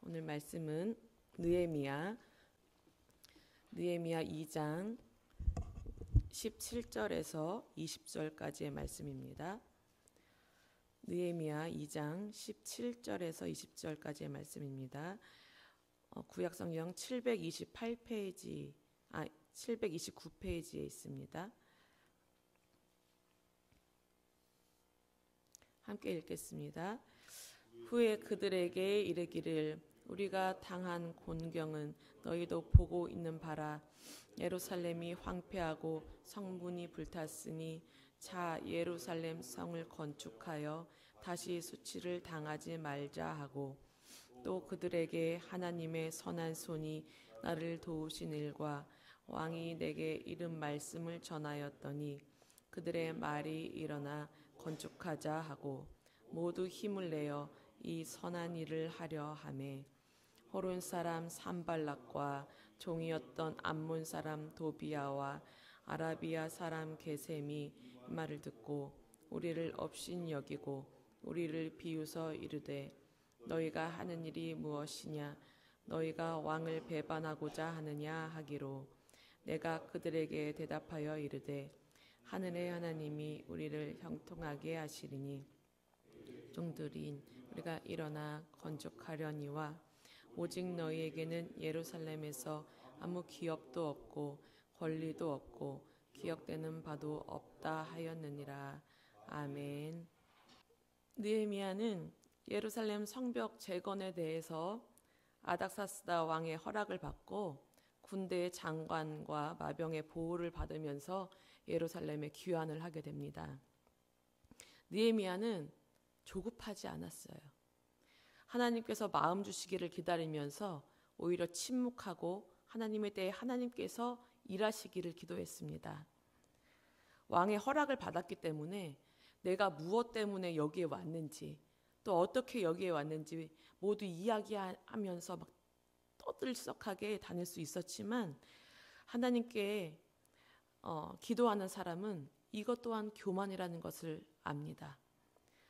오늘 말씀은 느헤미야 2장 17절에서 20절까지의 말씀입니다. 느헤미야 2장 17절에서 20절까지의 말씀입니다. 구약성경 729페이지에 있습니다. 함께 읽겠습니다. 후에 그들에게 이르기를 우리가 당한 곤경은 너희도 보고 있는 바라. 예루살렘이 황폐하고 성문이 불탔으니 자 예루살렘 성을 건축하여 다시 수치를 당하지 말자 하고, 또 그들에게 하나님의 선한 손이 나를 도우신 일과 왕이 내게 이른 말씀을 전하였더니 그들의 말이 일어나 건축하자 하고 모두 힘을 내어 이 선한 일을 하려 하매, 호론 사람 산발락과 종이었던 암몬 사람 도비야와 아라비아 사람 게셈이 말을 듣고 우리를 업신 여기고 우리를 비웃어 이르되 너희가 하는 일이 무엇이냐, 너희가 왕을 배반하고자 하느냐 하기로, 내가 그들에게 대답하여 이르되 하늘의 하나님이 우리를 형통하게 하시리니 종들인 우리가 일어나 건축하려니와 오직 너희에게는 예루살렘에서 아무 기업도 없고 권리도 없고 기억되는 바도 없다 하였느니라. 아멘. 느헤미야는 예루살렘 성벽 재건에 대해서 아닥사스다 왕의 허락을 받고 군대의 장관과 마병의 보호를 받으면서 예루살렘에 귀환을 하게 됩니다. 느헤미야는 조급하지 않았어요. 하나님께서 마음 주시기를 기다리면서 오히려 침묵하고 하나님에 대해 하나님께서 일하시기를 기도했습니다. 왕의 허락을 받았기 때문에 내가 무엇 때문에 여기에 왔는지, 또 어떻게 여기에 왔는지 모두 이야기하면서 막 떠들썩하게 다닐 수 있었지만, 하나님께 기도하는 사람은 이것 또한 교만이라는 것을 압니다.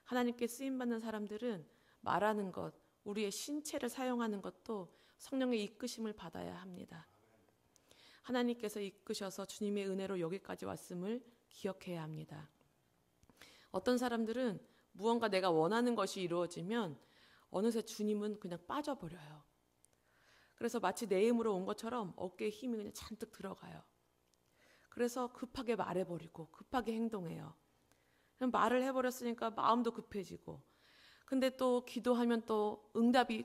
하나님께 쓰임받는 사람들은 말하는 것, 우리의 신체를 사용하는 것도 성령의 이끄심을 받아야 합니다. 하나님께서 이끄셔서 주님의 은혜로 여기까지 왔음을 기억해야 합니다. 어떤 사람들은 무언가 내가 원하는 것이 이루어지면 어느새 주님은 그냥 빠져버려요. 그래서 마치 내 힘으로 온 것처럼 어깨에 힘이 그냥 잔뜩 들어가요. 그래서 급하게 말해버리고 급하게 행동해요. 말을 해버렸으니까 마음도 급해지고, 근데 또 기도하면 또 응답이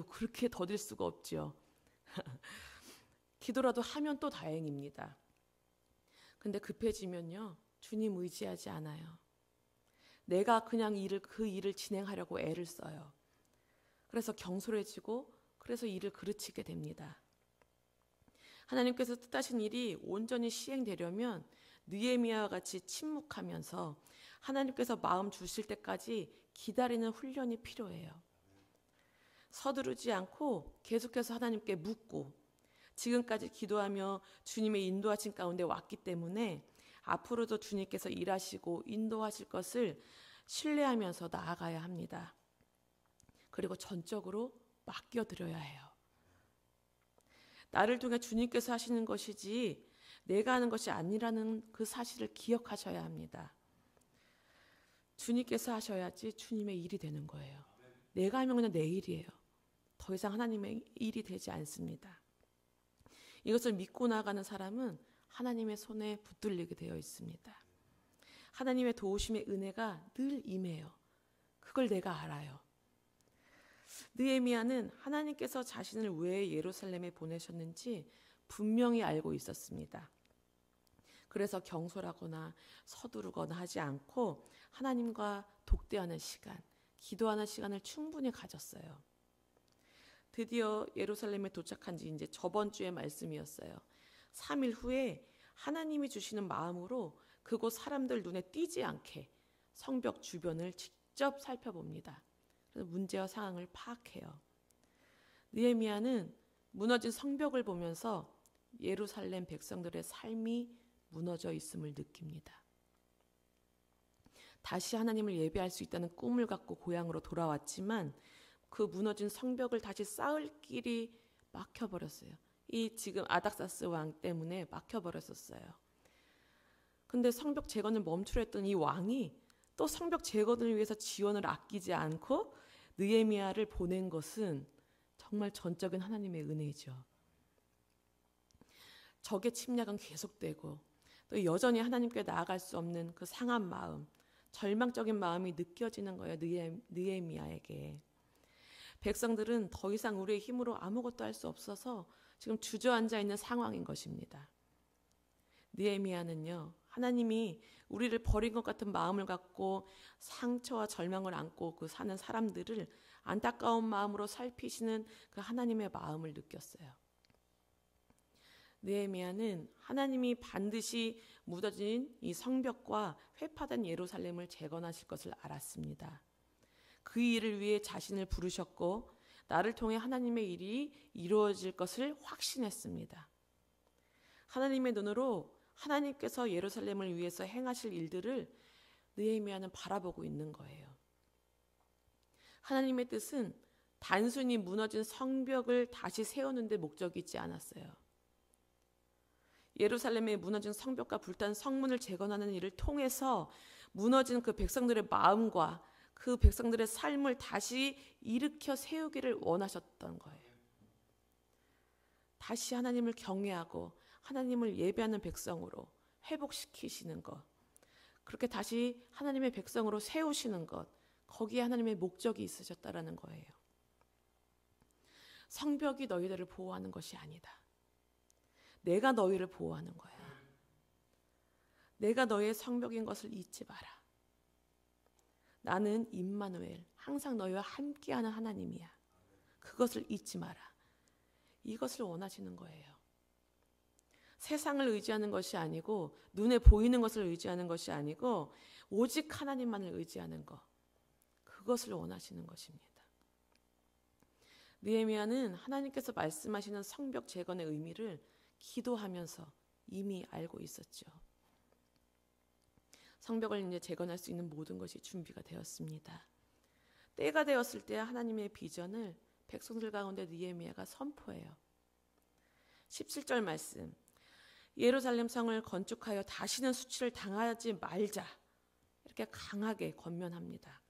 그렇게 더딜 수가 없죠. 기도라도 하면 또 다행입니다. 근데 급해지면요, 주님 의지하지 않아요. 내가 그냥 그 일을 진행하려고 애를 써요. 그래서 경솔해지고 그래서 일을 그르치게 됩니다. 하나님께서 뜻하신 일이 온전히 시행되려면 느헤미야와 같이 침묵하면서 하나님께서 마음 주실 때까지 기다리는 훈련이 필요해요. 서두르지 않고 계속해서 하나님께 묻고, 지금까지 기도하며 주님의 인도하신 가운데 왔기 때문에 앞으로도 주님께서 일하시고 인도하실 것을 신뢰하면서 나아가야 합니다. 그리고 전적으로 맡겨드려야 해요. 나를 통해 주님께서 하시는 것이지 내가 하는 것이 아니라는 그 사실을 기억하셔야 합니다. 주님께서 하셔야지 주님의 일이 되는 거예요. 내가 하면 그냥 내 일이에요. 더 이상 하나님의 일이 되지 않습니다. 이것을 믿고 나가는 사람은 하나님의 손에 붙들리게 되어 있습니다. 하나님의 도우심의 은혜가 늘 임해요. 그걸 내가 알아요. 느헤미야는 하나님께서 자신을 왜 예루살렘에 보내셨는지 분명히 알고 있었습니다. 그래서 경솔하거나 서두르거나 하지 않고 하나님과 독대하는 시간, 기도하는 시간을 충분히 가졌어요. 드디어 예루살렘에 도착한 지 이제 저번 주의 말씀이었어요. 3일 후에 하나님이 주시는 마음으로 그곳 사람들 눈에 띄지 않게 성벽 주변을 직접 살펴봅니다. 그래서 문제와 상황을 파악해요. 느헤미야는 무너진 성벽을 보면서 예루살렘 백성들의 삶이 무너져 있음을 느낍니다. 다시 하나님을 예배할 수 있다는 꿈을 갖고 고향으로 돌아왔지만 그 무너진 성벽을 다시 쌓을 길이 막혀버렸어요. 이 지금 아닥사스 왕 때문에 막혀버렸었어요. 근데 성벽 재건을 멈추려 했던 이 왕이 또 성벽 재건을 위해서 지원을 아끼지 않고 느헤미야를 보낸 것은 정말 전적인 하나님의 은혜죠. 적의 침략은 계속되고 또 여전히 하나님께 나아갈 수 없는 그 상한 마음, 절망적인 마음이 느껴지는 거예요. 느헤미야에게. 백성들은 더 이상 우리의 힘으로 아무것도 할 수 없어서 지금 주저앉아 있는 상황인 것입니다. 느헤미야는요, 하나님이 우리를 버린 것 같은 마음을 갖고 상처와 절망을 안고 그 사는 사람들을 안타까운 마음으로 살피시는 그 하나님의 마음을 느꼈어요. 느헤미야는 하나님이 반드시 무너진 이 성벽과 회파된 예루살렘을 재건하실 것을 알았습니다. 그 일을 위해 자신을 부르셨고 나를 통해 하나님의 일이 이루어질 것을 확신했습니다. 하나님의 눈으로 하나님께서 예루살렘을 위해서 행하실 일들을 느헤미야는 바라보고 있는 거예요. 하나님의 뜻은 단순히 무너진 성벽을 다시 세우는 데 목적이 있지 않았어요. 예루살렘의 무너진 성벽과 불탄 성문을 재건하는 일을 통해서 무너진 그 백성들의 마음과 그 백성들의 삶을 다시 일으켜 세우기를 원하셨던 거예요. 다시 하나님을 경외하고 하나님을 예배하는 백성으로 회복시키시는 것, 그렇게 다시 하나님의 백성으로 세우시는 것, 거기에 하나님의 목적이 있으셨다라는 거예요. 성벽이 너희들을 보호하는 것이 아니다. 내가 너희를 보호하는 거야. 내가 너희의 성벽인 것을 잊지 마라. 나는 임마누엘, 항상 너희와 함께하는 하나님이야. 그것을 잊지 마라. 이것을 원하시는 거예요. 세상을 의지하는 것이 아니고 눈에 보이는 것을 의지하는 것이 아니고 오직 하나님만을 의지하는 것. 그것을 원하시는 것입니다. 느헤미야는 하나님께서 말씀하시는 성벽 재건의 의미를 기도하면서 이미 알고 있었죠. 성벽을 이제 재건할 수 있는 모든 것이 준비가 되었습니다. 때가 되었을 때 하나님의 비전을 백성들 가운데 느헤미야가 선포해요. 17절 말씀. 예루살렘 성을 건축하여 다시는 수치를 당하지 말자. 이렇게 강하게 권면합니다.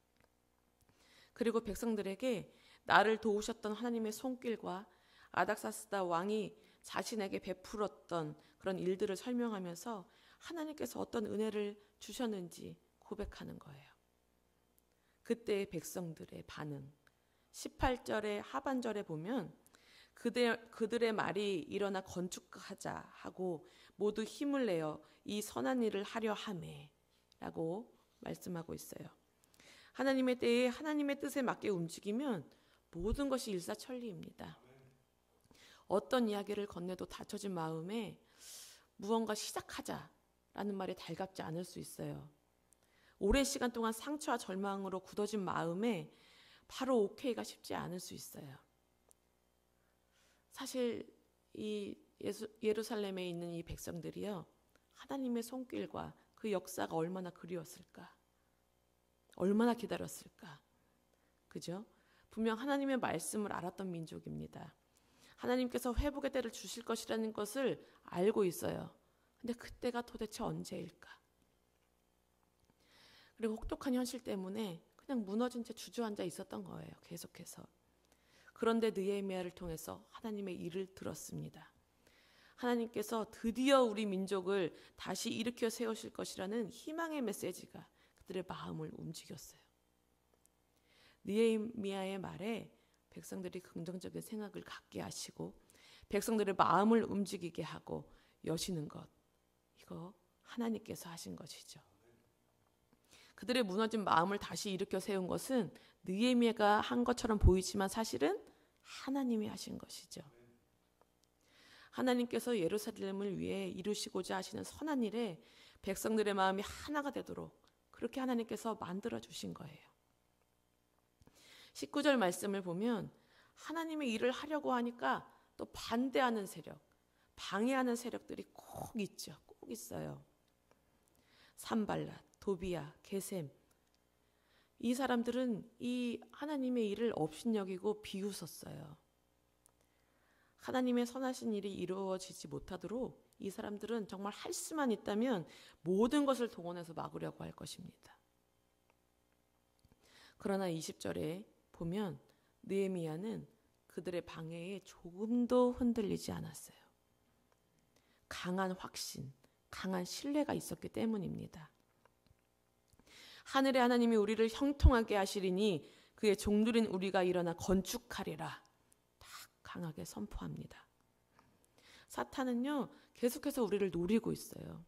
그리고 백성들에게 나를 도우셨던 하나님의 손길과 아닥사스다 왕이 자신에게 베풀었던 그런 일들을 설명하면서 하나님께서 어떤 은혜를 주셨는지 고백하는 거예요. 그때의 백성들의 반응. 18절의 하반절에 보면 그들의 말이 일어나 건축하자 하고 모두 힘을 내어 이 선한 일을 하려 하매 라고 말씀하고 있어요. 하나님의 때에 하나님의 뜻에 맞게 움직이면 모든 것이 일사천리입니다. 어떤 이야기를 건네도 닫혀진 마음에 무언가 시작하자라는 말이 달갑지 않을 수 있어요. 오랜 시간 동안 상처와 절망으로 굳어진 마음에 바로 오케이가 쉽지 않을 수 있어요. 사실 이 예루살렘에 있는 이 백성들이요, 하나님의 손길과 그 역사가 얼마나 그리웠을까, 얼마나 기다렸을까, 그죠? 분명 하나님의 말씀을 알았던 민족입니다. 하나님께서 회복의 때를 주실 것이라는 것을 알고 있어요. 근데 그때가 도대체 언제일까? 그리고 혹독한 현실 때문에 그냥 무너진 채 주저앉아 있었던 거예요. 계속해서. 그런데 느헤미야를 통해서 하나님의 일을 들었습니다. 하나님께서 드디어 우리 민족을 다시 일으켜 세우실 것이라는 희망의 메시지가 그들의 마음을 움직였어요. 느헤미야의 말에 백성들이 긍정적인 생각을 갖게 하시고 백성들의 마음을 움직이게 하고 여시는 것, 이거 하나님께서 하신 것이죠. 그들의 무너진 마음을 다시 일으켜 세운 것은 느헤미야가 한 것처럼 보이지만 사실은 하나님이 하신 것이죠. 하나님께서 예루살렘을 위해 이루시고자 하시는 선한 일에 백성들의 마음이 하나가 되도록 그렇게 하나님께서 만들어 주신 거예요. 19절 말씀을 보면 하나님의 일을 하려고 하니까 또 반대하는 세력, 방해하는 세력들이 꼭 있죠. 꼭 있어요. 산발랏, 도비야, 게셈, 이 사람들은 이 하나님의 일을 업신여기고 비웃었어요. 하나님의 선하신 일이 이루어지지 못하도록 이 사람들은 정말 할 수만 있다면 모든 것을 동원해서 막으려고 할 것입니다. 그러나 20절에 보면 느헤미야는 그들의 방해에 조금도 흔들리지 않았어요. 강한 확신, 강한 신뢰가 있었기 때문입니다. 하늘의 하나님이 우리를 형통하게 하시리니 그의 종들인 우리가 일어나 건축하리라. 딱 강하게 선포합니다. 사탄은요, 계속해서 우리를 노리고 있어요.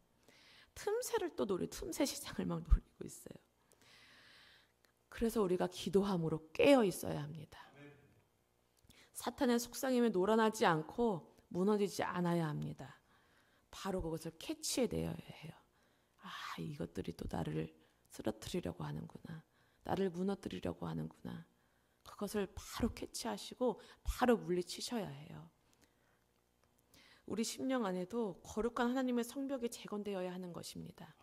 틈새를 또 틈새 시장을 막 노리고 있어요. 그래서 우리가 기도함으로 깨어 있어야 합니다. 사탄의 속삭임에 놀아나지 않고 무너지지 않아야 합니다. 바로 그것을 캐치해내야 해요. 아, 이것들이 또 나를 쓰러뜨리려고 하는구나. 나를 무너뜨리려고 하는구나. 그것을 바로 캐치하시고 바로 물리치셔야 해요. 우리 심령 안에도 거룩한 하나님의 성벽이 재건되어야 하는 것입니다.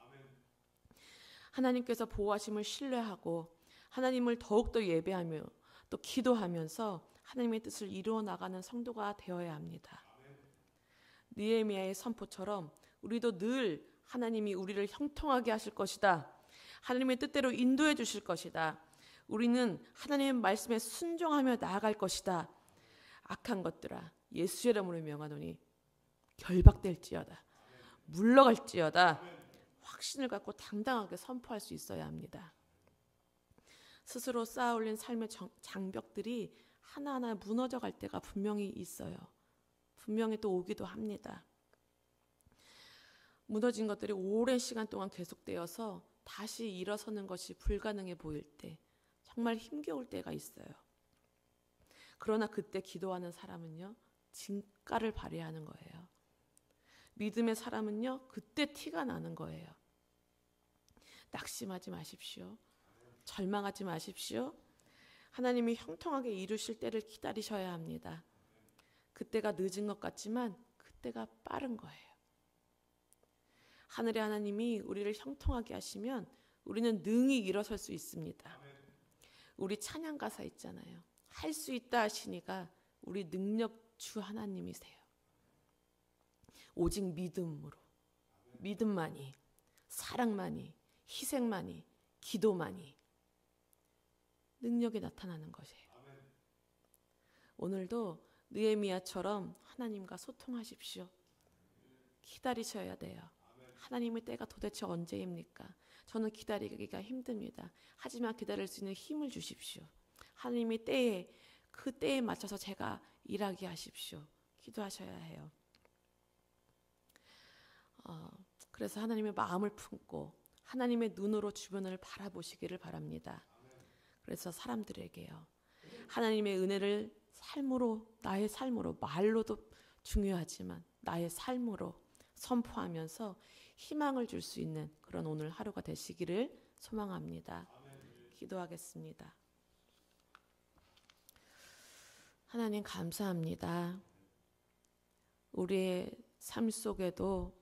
하나님께서 보호하심을 신뢰하고 하나님을 더욱더 예배하며 또 기도하면서 하나님의 뜻을 이루어 나가는 성도가 되어야 합니다. 느헤미야의 선포처럼 우리도 늘 하나님이 우리를 형통하게 하실 것이다. 하나님의 뜻대로 인도해 주실 것이다. 우리는 하나님의 말씀에 순종하며 나아갈 것이다. 악한 것들아 예수의 이름으로 명하노니 결박될지어다. 물러갈지어다. 확신을 갖고 당당하게 선포할 수 있어야 합니다. 스스로 쌓아올린 삶의 장벽들이 하나하나 무너져 갈 때가 분명히 있어요. 분명히 또 오기도 합니다. 무너진 것들이 오랜 시간 동안 계속되어서 다시 일어서는 것이 불가능해 보일 때, 정말 힘겨울 때가 있어요. 그러나 그때 기도하는 사람은요, 진가를 발휘하는 거예요. 믿음의 사람은요, 그때 티가 나는 거예요. 낙심하지 마십시오. 절망하지 마십시오. 하나님이 형통하게 이루실 때를 기다리셔야 합니다. 그때가 늦은 것 같지만 그때가 빠른 거예요. 하늘의 하나님이 우리를 형통하게 하시면 우리는 능히 일어설 수 있습니다. 우리 찬양 가사 있잖아요. 할 수 있다 하시니가 우리 능력주 하나님이세요. 오직 믿음으로, 믿음만이, 사랑만이, 희생만이, 기도만이 능력이 나타나는 것이에요. 오늘도 느헤미야처럼 하나님과 소통하십시오. 기다리셔야 돼요. 하나님의 때가 도대체 언제입니까? 저는 기다리기가 힘듭니다. 하지만 기다릴 수 있는 힘을 주십시오. 하나님의 때에, 그 때에 맞춰서 제가 일하게 하십시오. 기도하셔야 해요. 그래서 하나님의 마음을 품고 하나님의 눈으로 주변을 바라보시기를 바랍니다. 그래서 사람들에게요, 하나님의 은혜를 삶으로, 나의 삶으로, 말로도 중요하지만 나의 삶으로 선포하면서 희망을 줄 수 있는 그런 오늘 하루가 되시기를 소망합니다. 기도하겠습니다. 하나님 감사합니다. 우리의 삶 속에도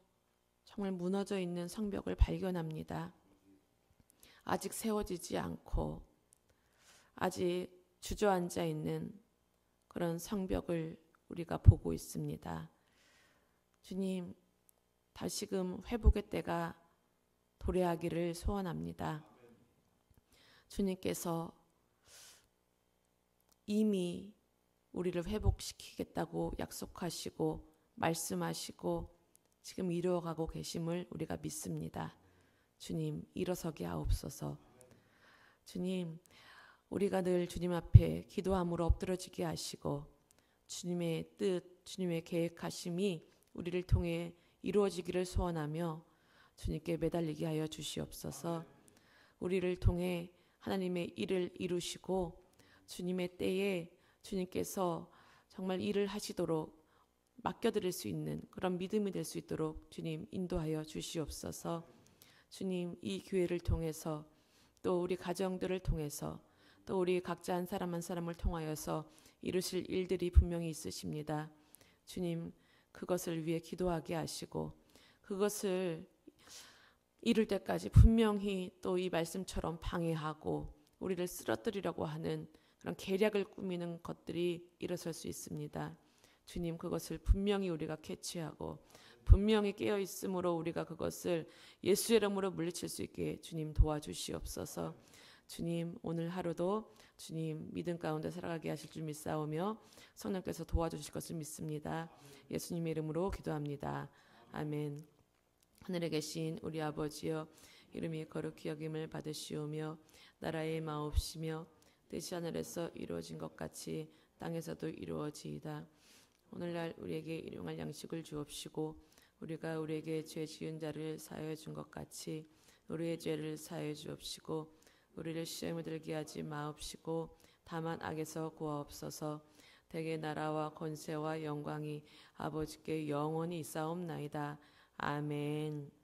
정말 무너져 있는 성벽을 발견합니다. 아직 세워지지 않고 아직 주저앉아 있는 그런 성벽을 우리가 보고 있습니다. 주님, 다시금 회복의 때가 도래하기를 소원합니다. 주님께서 이미 우리를 회복시키겠다고 약속하시고 말씀하시고 지금 이루어가고 계심을 우리가 믿습니다. 주님, 일어서게 하옵소서. 주님, 우리가 늘 주님 앞에 기도함으로 엎드러지게 하시고 주님의 뜻, 주님의 계획하심이 우리를 통해 이루어지기를 소원하며 주님께 매달리게 하여 주시옵소서. 우리를 통해 하나님의 일을 이루시고 주님의 때에 주님께서 정말 일을 하시도록 맡겨드릴 수 있는 그런 믿음이 될 수 있도록 주님 인도하여 주시옵소서. 주님, 이 교회를 통해서 또 우리 가정들을 통해서 또 우리 각자 한 사람 한 사람을 통하여서 이루실 일들이 분명히 있으십니다. 주님, 그것을 위해 기도하게 하시고 그것을 이룰 때까지 분명히 또 이 말씀처럼 방해하고 우리를 쓰러뜨리려고 하는 그런 계략을 꾸미는 것들이 일어설 수 있습니다. 주님, 그것을 분명히 우리가 캐치하고 분명히 깨어 있으므로 우리가 그것을 예수의 이름으로 물리칠 수 있게 주님 도와주시옵소서. 주님, 오늘 하루도 주님 믿음 가운데 살아가게 하실 줄 믿사오며 성령께서 도와주실 것을 믿습니다. 예수님의 이름으로 기도합니다. 아멘. 하늘에 계신 우리 아버지여, 이름이 거룩히 여김을 받으시오며 나라의 마옵시며 뜻이 하늘에서 이루어진 것 같이 땅에서도 이루어지이다. 오늘날 우리에게 일용할 양식을 주옵시고 우리가 우리에게 죄 지은 자를 사하여 준 것 같이 우리의 죄를 사하여 주옵시고 우리를 시험에 들게 하지 마옵시고 다만 악에서 구하옵소서. 대개 나라와 권세와 영광이 아버지께 영원히 있사옵나이다. 아멘.